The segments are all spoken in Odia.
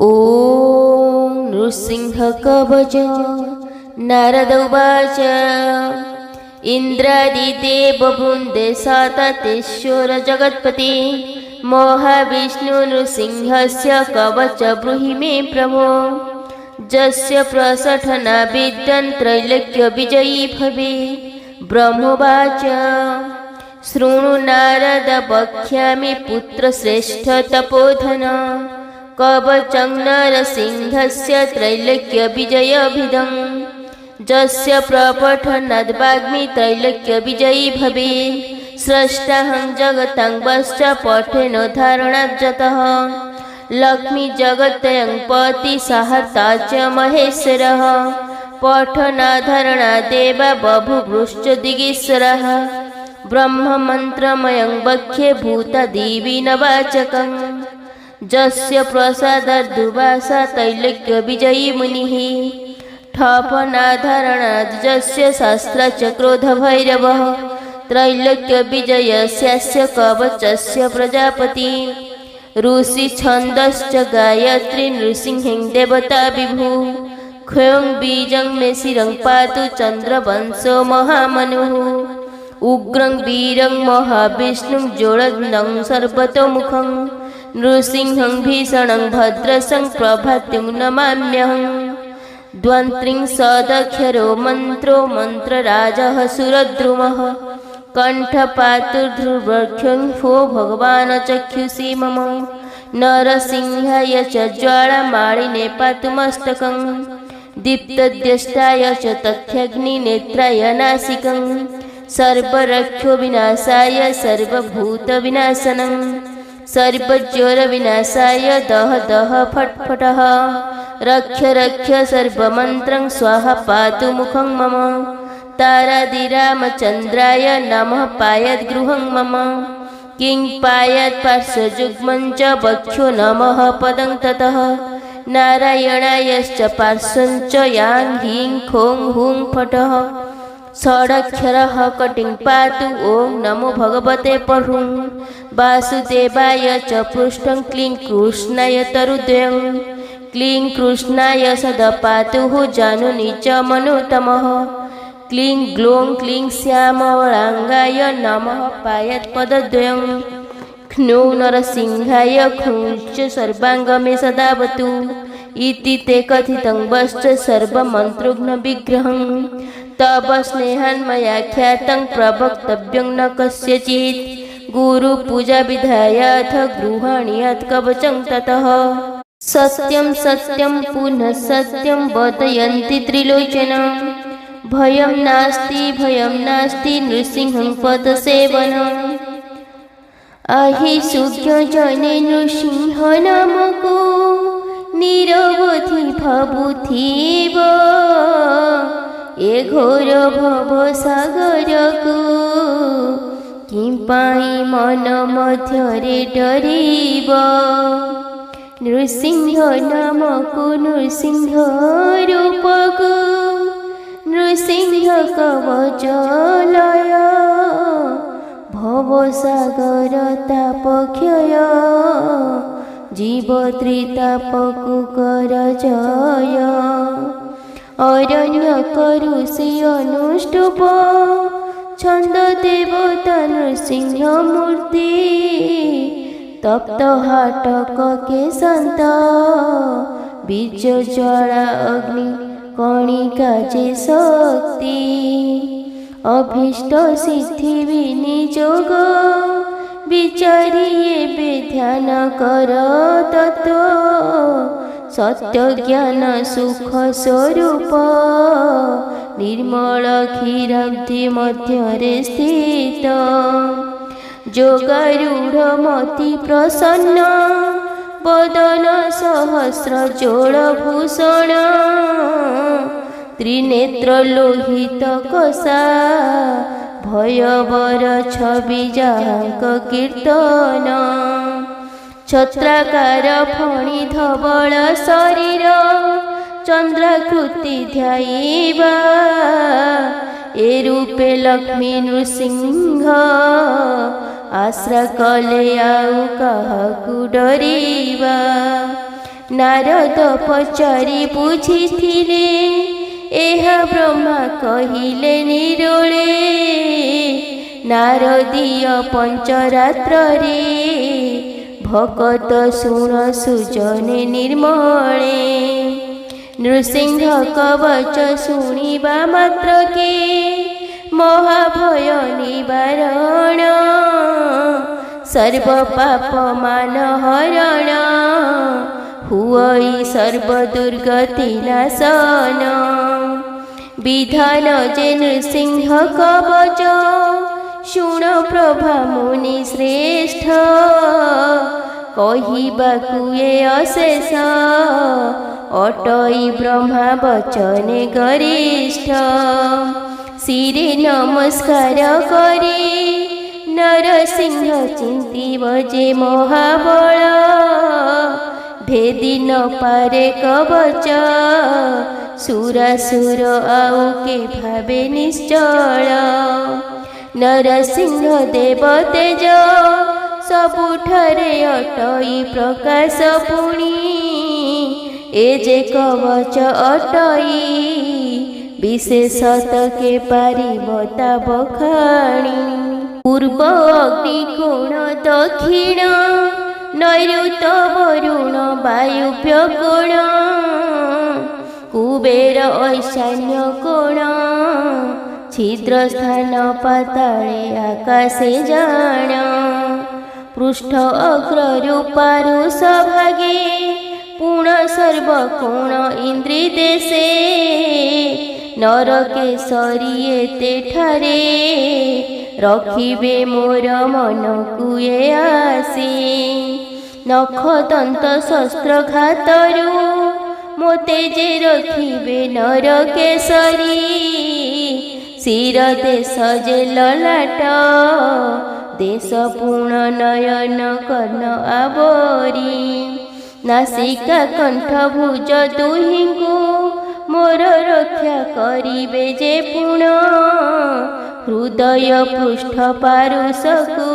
ॐ नृसिंहकवच नारद उवाच इन्द्रादिदेववृन्दे सततेश्वर जगत्पते महाविष्णु नृसिंहस्य कवच ब्रूहि मे प्रभो यस्य प्रसठना विद्वान् त्रैलोक्यविजयी भवे। ब्रह्मोवाच शृणु नारद वक्ष्यामि पुत्रश्रेष्ठ तपोधन कवचं नरसिंहस्य त्रैलोक्यविजयभिदं यस्य प्रपठनाद्वाग्मी त्रैलोक्यविजयी भवेत्। स्रष्टाहं जगतां वश्च पठेन धारणाज्जतः लक्ष्मी जगत्यं पति सहार्ता च महेश्वरः पठनाधारणादेव बभूवुश्च दिगीश्वरः ब्रह्ममन्त्रमयं वक्ष्ये भूतादिविनवाचकम् यस्य प्रसादाद्दुवासा त्रैलोक्यविजयी मुनिः ठपनाधारणाद् यस्य शास्त्रचक्रोधभैरवः त्रैलोक्यविजयस्यास्य कवचस्य प्रजापति ऋषि छन्दश्च गायत्री नृसिंहं देवता विभु क्षयं बीजं मे शिरं पातु चन्द्रवंशो महामनुः उग्रं वीरं महाविष्णुं जोड़नं सर्वतोमुखं नृसिंहं भीषणं भद्रशं प्रभात्युं नमाम्यहम्। द्वंत्रिंशदक्षरो मन्त्रो मन्त्रराजः सुरद्रुमः कण्ठपातुर्ध्रुवक्षं भो भगवान् चक्षुषी मम नरसिंहाय च ज्वालामालिने पातु मस्तकं दीप्तद्रष्टाय च तथ्याग्निनेत्राय नासिकं सर्वरक्षो विनाशाय सर्वभूतविनाशनं सर्वज्वरविनाशाय दह दह फट्फटः रक्ष रक्ष सर्वमन्त्रं स्वाहा पातु मुखं मम तारादिरामचन्द्राय नमः पायद् गृहं मम किं पायत् पार्श्वजुग्मं च वक्षो नमः पदं ततः नारायणायश्च पार्श्वं च यां हीं खों हुं फटः षडक्षरः कटिं पातु ॐ नमो भगवते परुं वासुदेवाय च पृष्ठं क्लीं कृष्णाय तरुद्वयं क्लीं कृष्णाय सदा पातुः जानुनी च मनोतमः क्लीं ग्लौं क्लीं श्यामवराङ्गाय नमः पायत्पदद्वयं ख्नौ नरसिंहाय ख्नौश्च सर्वाङ्गमे सदावतु इति ते कथितं वश्च सर्वमन्त्रोघ्नविग्रहं तव स्नेहान्मया ख्यातं प्रवक्तव्यं न कस्यचित् गुरुपूजाविधायाथ गृहाणीयात् कवचं ततः सत्यं सत्यं पुनः सत्यं वदन्ति त्रिलोचनं भयं नास्ति नृसिंहं पदसेवनम् अहिसुज्ञजने नृसिंह नामको निरवधि भावुथिब ए घोर भवसागरको किं पाई मन मध्यरे डरिब। नृसिंह नामको नृसिंह रूपको नृसिंह कवचलय भवसागर तापक्षय जीव त्रितापकुकर जय अरण्य करुषि अनुष्टुप छंद देवता नृसिंह मूर्ति तप्त हाटक केशंत बीज ज्वाला अग्नि कणिका जे शक्ति अभीष्ट सिद्धि विनियोग विचारिए ध्यान कर तत्व सत्य ज्ञान सुख स्वरूप निर्मल क्षीराब्धि मध्यरे स्थित जोगारूढ़ मति प्रसन्न वदन सहस्र जोड़भूषण त्रिनेत्र लोहित कषा भयवर छवि जाहक कीर्तन छत्राकार फणी धवल शरीर चंद्राकृति ध्यायिबा ए रूपे लक्ष्मी नृसिंह आश्रा कले आउ काहाकु डरिबा ନାରଦ ପଚାରି ବୁଝିଥିଲେ, ଏହା ବ୍ରହ୍ମା କହିଲେ ନିରୋଳେ। ନାରଦୀୟ ପଞ୍ଚରାତ୍ରରେ ଭକତ ଶୁଣ ସୁଜନେ ନିର୍ମଳେ। ନୃସିଂହ କବଚ ଶୁଣିବା ମାତ୍ରକେ ମହାଭୟ ନିବାରଣ। ସର୍ବ ପାପ ମାନ ହରଣ ହୁଅଇ ସର୍ବ ଦୁର୍ଗତି ନାଶନ। ବିଧାନ ଯେ ନୃସିଂହ କବଚ ଶୁଣ ପ୍ରଭା ମୁନି ଶ୍ରେଷ୍ଠ। କହିବାକୁ ଏ ଅଶେଷ ଅଟଇ ବ୍ରହ୍ମା ବଚନେ ଗରିଷ୍ଠ। ଶିରେ ନମସ୍କାର କରି ନରସିଂହ ଚିନ୍ତିବ ଯେ ମହାବଳ। ଭେଦି ନ ପାରେ କବଚ ସୁରାସୁର ଆଉ କେ ଭାବେ ନିଶ୍ଚଳ। ନରସିଂହ ଦେବ ତେଜ ସବୁଠାରେ ଅଟଇ ପ୍ରକାଶ ପୁଣି। ଏ ଯେ କବଚ ଅଟଇ ବିଶେଷତ କେ ପାରିବ ତା ବଖାଣି। ପୂର୍ବ ଅଗ୍ନିକୋଣ ଦକ୍ଷିଣ ନୈಋତ ବରୁଣ ବାୟୁଭ୍ୟ କୋଣ। କୁବେର ଐଶାନ୍ୟ କୋଣ ଛିଦ୍ର ସ୍ଥାନ ପାତାଳେ ଆକାଶେ ଜାଣ। ପୃଷ୍ଠ ଅଗ୍ରରୁ ପାରୁଷ ଭାଗେ ପୁଣ ସର୍ବକୋଣ ଇନ୍ଦ୍ରି ଦେଶେ। ନରକେଶରୀ ଏତେ ଠାରେ ରଖିବେ ମୋର ମନକୁ ଏ ଆସେ। ନଖ ଦନ୍ତ ଶସ୍ତ୍ର ଘାତରୁ ମୋତେ ଯେ ରଖିବେ ନରକେଶରୀ। ଶିର ଦେଶ ଯେ ଲଲାଟ ଦେଶ ପୁଣ ନୟନ କର୍ଣ୍ଣ ଆବରି। ନାସିକା କଣ୍ଠ ଭୁଜ ଦୁହିଁଙ୍କୁ ମୋର ରକ୍ଷା କରିବେ ଯେ ପୁଣ। ହୃଦୟ ପୃଷ୍ଠ ପାରୁଷକୁ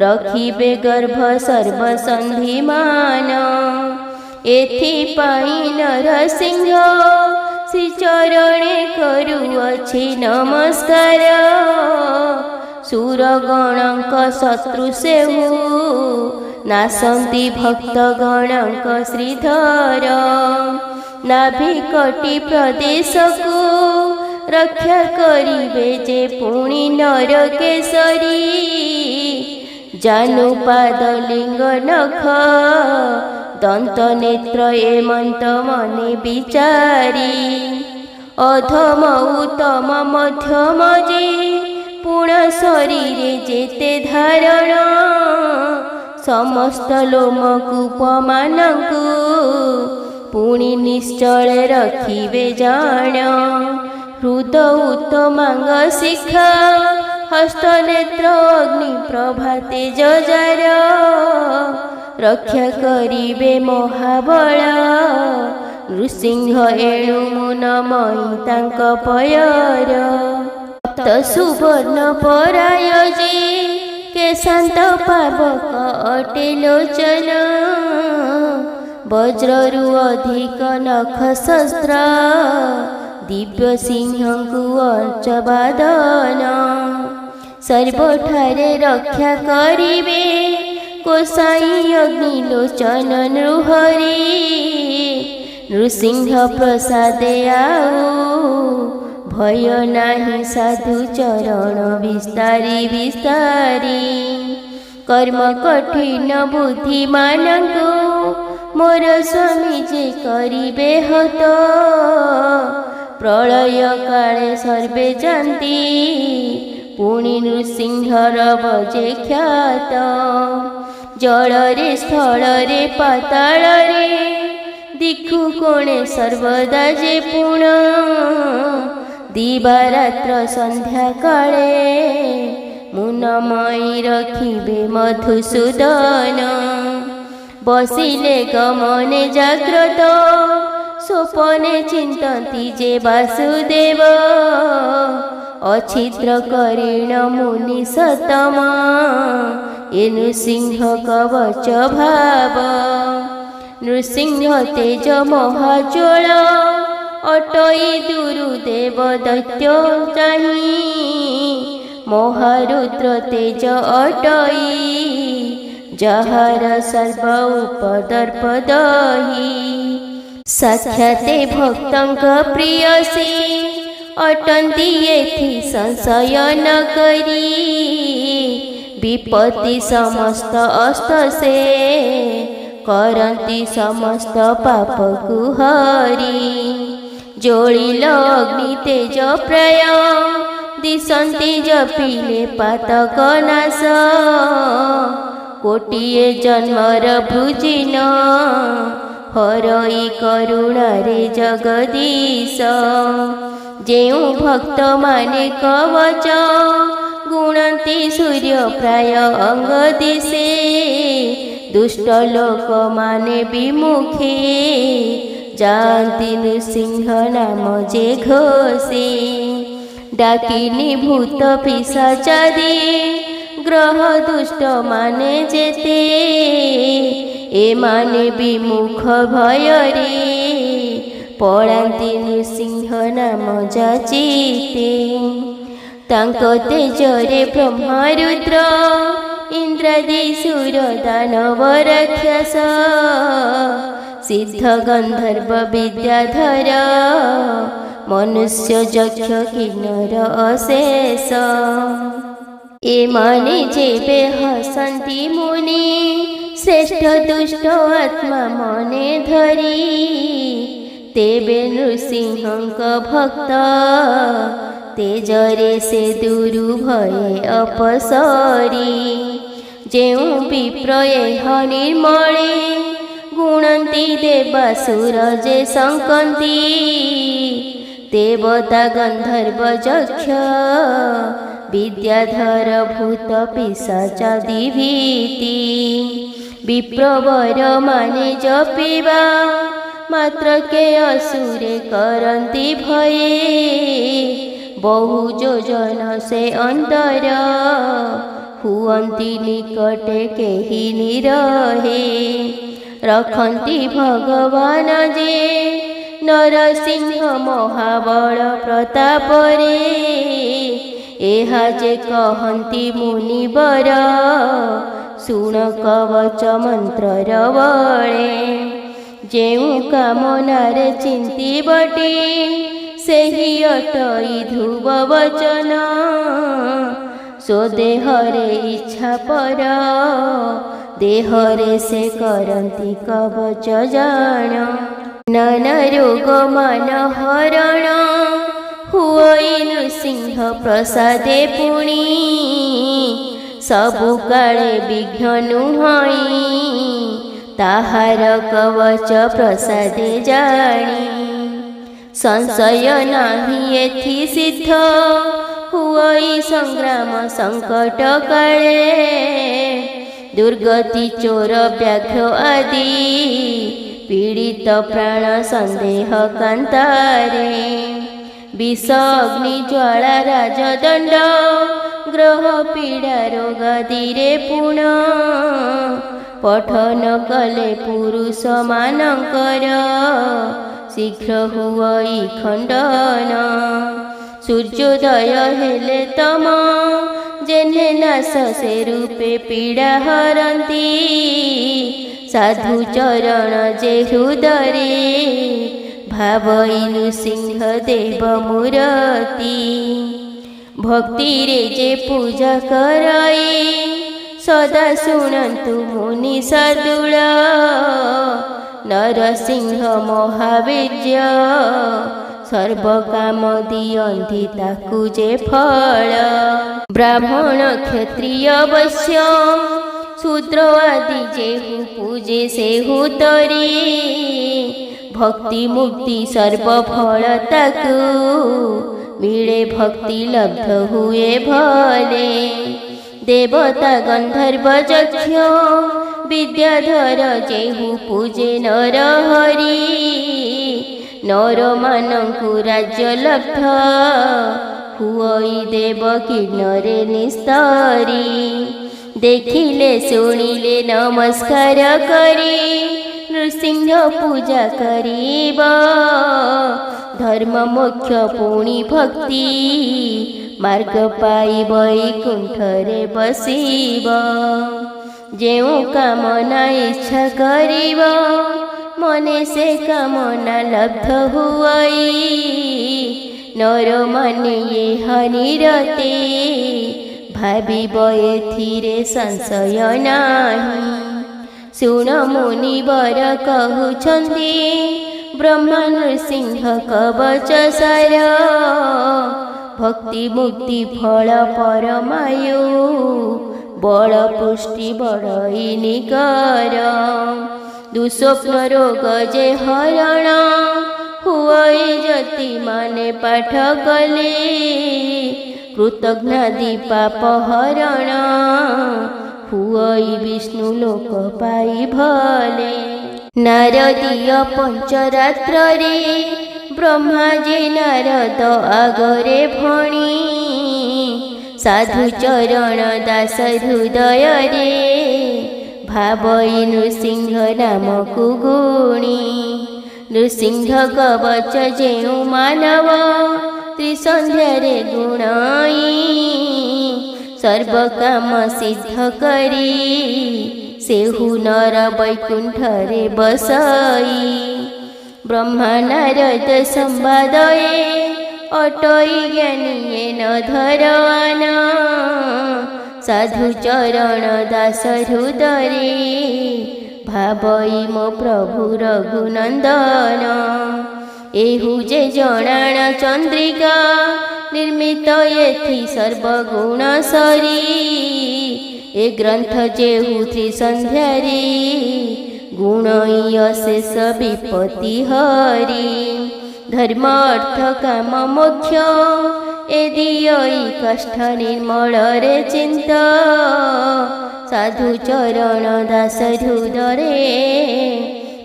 ରଖିବେ ଗର୍ଭ ସର୍ବସନ୍ଧିମାନ। ଏଥିପାଇଁ ନରସିଂହ ଶ୍ରୀଚରଣେ କରୁଅଛି ନମସ୍କାର। ସୁରଗଣଙ୍କ ଶତ୍ରୁ ସେହୁ ନାଶନ୍ତି ଭକ୍ତଗଣଙ୍କ ଶ୍ରୀଧର। ନାଭି କଟି ପ୍ରଦେଶକୁ ରକ୍ଷା କରିବେ ଯେ ପୁଣି ନରକେଶରୀ। ଜାନୁ ପାଦ ଲିଙ୍ଗ ନଖ ଦନ୍ତ ନେତ୍ର ଏମନ୍ତ ମନେ ବିଚାରି। ଅଧମ ଉତ୍ତମ ମଧ୍ୟମ ଯେ ପୁଣ ଶରୀରେ ଯେତେ ଧାରଣ। ସମସ୍ତ ଲୋମକୂପମାନଙ୍କୁ ପୁଣି ନିଶ୍ଚଳେ ରଖିବେ ଜାଣ। ହୃଦ ଉତ୍ତମାଙ୍ଗ ଶିଖା ହସ୍ତ ନେତ୍ର ଅଗ୍ନି ପ୍ରଭା ତେଜ ଜାର। ରକ୍ଷା କରିବେ ମହାବଳ ନୃସିଂହ ଏଣୁ ମୁଁ ନମଇ ତାଙ୍କ ପୟର। ତ ସୁବର୍ଣ୍ଣ ପରାୟ ଯେ କେଶାନ୍ତ ପାବକ ଅଟେ ଲୋଚନ। ବଜ୍ରରୁ ଅଧିକ ନଖ ଶସ୍ତ୍ର ଦିବ୍ୟ ସିଂହଙ୍କୁ ଅର୍ଚ୍ଚବାଦନ। ସର୍ବଠାରେ ରକ୍ଷା କରିବେ କୋସାଇ ଅଗ୍ନି ଲୋଚନ ନୃହରି। ନୃସିଂହ ପ୍ରସାଦେ ଆଉ ଭୟ ନାହିଁ ସାଧୁ ଚରଣ ବିସ୍ତାରି ବିସ୍ତାରି। କର୍ମ କଠିନ ବୁଦ୍ଧିମାନଙ୍କୁ ମୋର ସ୍ୱାମୀ ଯେ କରିବେ ହତ। ପ୍ରଳୟ କାଳେ ସର୍ବେ ଯାନ୍ତି ପୁଣି ନୃସିଂହର ବଜେ ଖ୍ୟାତ। ଜଳରେ ସ୍ଥଳରେ ପାତାଳରେ ଦିଖୁ କୋଣେ ସର୍ବଦା ଯେ ପୁଣ। ଦିବାରାତ୍ର ସନ୍ଧ୍ୟା କାଳେ ମୁଁ ନମଇ ରଖିବେ ମଧୁସୂଦନ। ବସିଲେ ଗମନେ ଜାଗ୍ରତ ସ୍ୱପନେ ଚିନ୍ତନ୍ତି ଯେ ବାସୁଦେବ। ଅଛିଦ୍ର କରିଣ ମୁନି ସତମ ଏ ନୃସିଂହ କବଚ ଭାବ। ନୃସିଂହ ତେଜ ମହାଜ୍ୱଳ ଅଟଇ ଦୁରୁ ଦେବ ଦୈତ୍ୟ ଚାହିଁ ମହାରୁଦ୍ର ତେଜ ଅଟଇ ଯାହାର ସର୍ବ ଉପଦର୍ପଦହି ସାକ୍ଷାତେ ଭକ୍ତଙ୍କ ପ୍ରିୟସୀ ଅଟନ୍ତି ଏଥି ସଂଶୟ ନ କରି ବିପତ୍ତି ସମସ୍ତ ଅସ୍ତ ସେ କରନ୍ତି ସମସ୍ତ ପାପକୁ ହରି ଜଳିଲ ଅଗ୍ନି ତେଜ ପ୍ରାୟ ଦିଶନ୍ତି ଜପିଲେ ପାତକ ନାଶ କୋଟିଏ ଜନ୍ମର ଭୃଜିନ ହରଇ କରୁଣାରେ ଜଗଦୀଶ ଯେଉଁ ଭକ୍ତମାନେ କବଚ ଗୁଣନ୍ତି ସୂର୍ଯ୍ୟ ପ୍ରାୟ ଅଙ୍ଗ ଦିଶେ ଦୁଷ୍ଟ ଲୋକମାନେ ବିମୁଖେ ଯାଆନ୍ତି ନୃସିଂହ ନାମ ଯେ ଘୋଷେ ଡାକିନି ଭୂତ ପିଶାଚାଦି ଗ୍ରହ ଦୁଷ୍ଟ ମାନେ ଯେତେ ଏମାନେ ବିମୁଖ ଭୟରେ ପଳାନ୍ତି ନୃସିଂହ ନାମ ଯାଚିତେ ତାଙ୍କ ତେଜରେ ବ୍ରହ୍ମା ରୁଦ୍ର ଇନ୍ଦ୍ରାଦି ସୁର ଦାନବ ରାକ୍ଷସ ସିଦ୍ଧ ଗନ୍ଧର୍ବ ବିଦ୍ୟାଧର ମନୁଷ୍ୟ ଯକ୍ଷ କିନ୍ନର ଅଶେଷ ଏମାନେ ଯେବେ ହସନ୍ତି ମୁନି ଶ୍ରେଷ୍ଠ ଦୁଷ୍ଟ ଆତ୍ମା ମନେ ଧରି ତେବେ ନୃସିଂହଙ୍କ ଭକ୍ତ ତେଜରେ ସେ ଦୂରୁ ଭଏ ଅପସରି ଯେଉଁ ବିପ୍ର ଏହ ନିର୍ମଳେ ଗୁଣନ୍ତି ଦେବାସୁର ଯେ ଶଙ୍କନ୍ତି ଦେବତା ଗନ୍ଧର୍ବ ଯକ୍ଷ ବିଦ୍ୟାଧର ଭୂତ ପିଶାଚାଦି ଭୀତି ବିପ୍ରବର ମାନେ ଜପିବା ମାତ୍ରକେ ଅସୁରେ କରନ୍ତି ଭୟେ ବହୁ ଯୋଜନ ସେ ଅନ୍ତର ହୁଅନ୍ତି ନିକଟେ କେହି ନିରହେ ରଖନ୍ତି ଭଗବାନ ଯେ ନରସିଂହ ମହାବଳ ପ୍ରତାପରେ ଏହା ଯେ କହନ୍ତି ମୁନିବର ଶୁଣ କବଚ ମନ୍ତ୍ରର ବଳେ ଯେଉଁ କାମନାରେ ଚିନ୍ତିବଟି ସେହି ଅଟଇ ଧ୍ରୁବ ବଚନ ସ୍ୱଦେହରେ ଇଚ୍ଛା ପର ଦେହରେ ସେ କରନ୍ତି କବଚ ଜାଣ ନାନା ରୋଗ ମାନ ହରଣ ହୁଅଇ ନୃସିଂହ ପ୍ରସାଦେ ପୁଣି ସବୁ କାଳେ ବିଘ୍ନ ନୁହଁଇ ତାହାର କବଚ ପ୍ରସାଦେ ଜାଣି ସଂଶୟ ନାହିଁ ଏଥି ସିଦ୍ଧ ହୁଅଇ ସଂଗ୍ରାମ ସଙ୍କଟ କାଳେ ଦୁର୍ଗତି ଚୋର ବ୍ୟାଘ୍ର ଆଦି ପୀଡ଼ିତ ପ୍ରାଣ ସନ୍ଦେହ କାନ୍ତାରେ ବିଷ ଅଗ୍ନି ଜ୍ୱାଳା ରାଜଦଣ୍ଡ ଗ୍ରହ ପୀଡ଼ା ରୋଗାଦିରେ ପୁଣ ପଠନ କଲେ ପୁରୁଷମାନଙ୍କର ଶୀଘ୍ର ହୁଅଇ ଖଣ୍ଡନ ସୂର୍ଯ୍ୟୋଦୟ ହେଲେ ତମ ଯେହ୍ନେ ନାଶ ସେ ରୂପେ ପୀଡ଼ା ହରନ୍ତି ସାଧୁ ଚରଣ ଯେ ହୃଦରେ ଭାବଇ ନୃସିଂହ ଦେବ ମୂରତି ଭକ୍ତିରେ ଯେ ପୂଜା କରାଇ ସଦା ଶୁଣନ୍ତୁ ମୁନି ସାଦୁଳ ନରସିଂହ ମହାବୀର୍ଯ୍ୟ ସର୍ବକାମ ଦିଅନ୍ତି ତାକୁ ଯେ ଫଳ ବ୍ରାହ୍ମଣ କ୍ଷତ୍ରିୟ ବୈଶ୍ୟ ଶୂଦ୍ର ଆଦି ଯେହୁ ପୂଜେ ସେହୁ ତରି ଭକ୍ତି ମୁକ୍ତି ସର୍ବଫଳ ତାକୁ ମିଳେ ଭକ୍ତି ଲବ୍ଧ ହୁଏ ଭଲେ ଦେବତା ଗନ୍ଧର୍ବ ଯକ୍ଷ ବିଦ୍ୟାଧର ଯେହୁ ପୂଜେ ନର ହରି ନରମାନଙ୍କୁ ରାଜ୍ୟ ଲବ୍ଧ ହୁଅଇ ଦେବ କିନ୍ନରେ ନିସ୍ତରୀ ଦେଖିଲେ ଶୁଣିଲେ ନମସ୍କାର କରି नृसिंह पूजा करिब धर्म मोक्ष पुणी भक्ति मार्ग पाई वैकुंठरे बसिब जेउ कामना इच्छा करिब मने से कामना लब्ध हुई नर माने ये हनिरते भाविब एथिरे संशय नाही शुण मुनिवर कहउछन्ति ब्रह्मा नृसिंह कवच सार भक्ति मुक्ति फल परमायु बल पुष्टि बड़ई निकर दुस्वप्न रोग जे हरण हुई जति माने पाठ कले कृतज्ञादि पाप हरण हुई विष्णु लोक पाई भले नारदीय पंचरात्र रे ब्रह्मा जे नारद आगरे भणी साधु चरण दास हृदय रे भावई नृसिंह नाम कुगुणी नृसिंह कवच जेउ मानव त्रिसंध्यारे गुणाई सर्व काम सिद्ध करी सेहु नर वैकुंठरे बसई ब्रह्मा नारद संवादये अटई ज्ञानीये न धरवान साधु चरण दास हृदये भावई मो प्रभु रघुनंदन एहु जे जणाण चंद्रिका निर्मित एथि सर्वगुण सरी ए ग्रंथ जेहु त्रिसंध्यारे गुणई अशेष विपत्ति हरि धर्म अर्थ काम मोक्ष ए दियई कष्ट निर्मल रे चिंत साधु चरण दास हृदये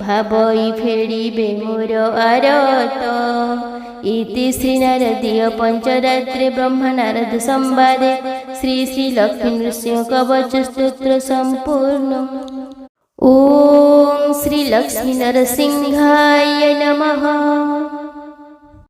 भावई फेड़िबे मोर आरत इति श्री नारदीय पंचरात्रे ब्रह्म नारद संवादे श्री श्री लक्ष्मी नृसिंह कवच स्तोत्र संपूर्ण। ओम श्री लक्ष्मी नरसिंहाय नमः।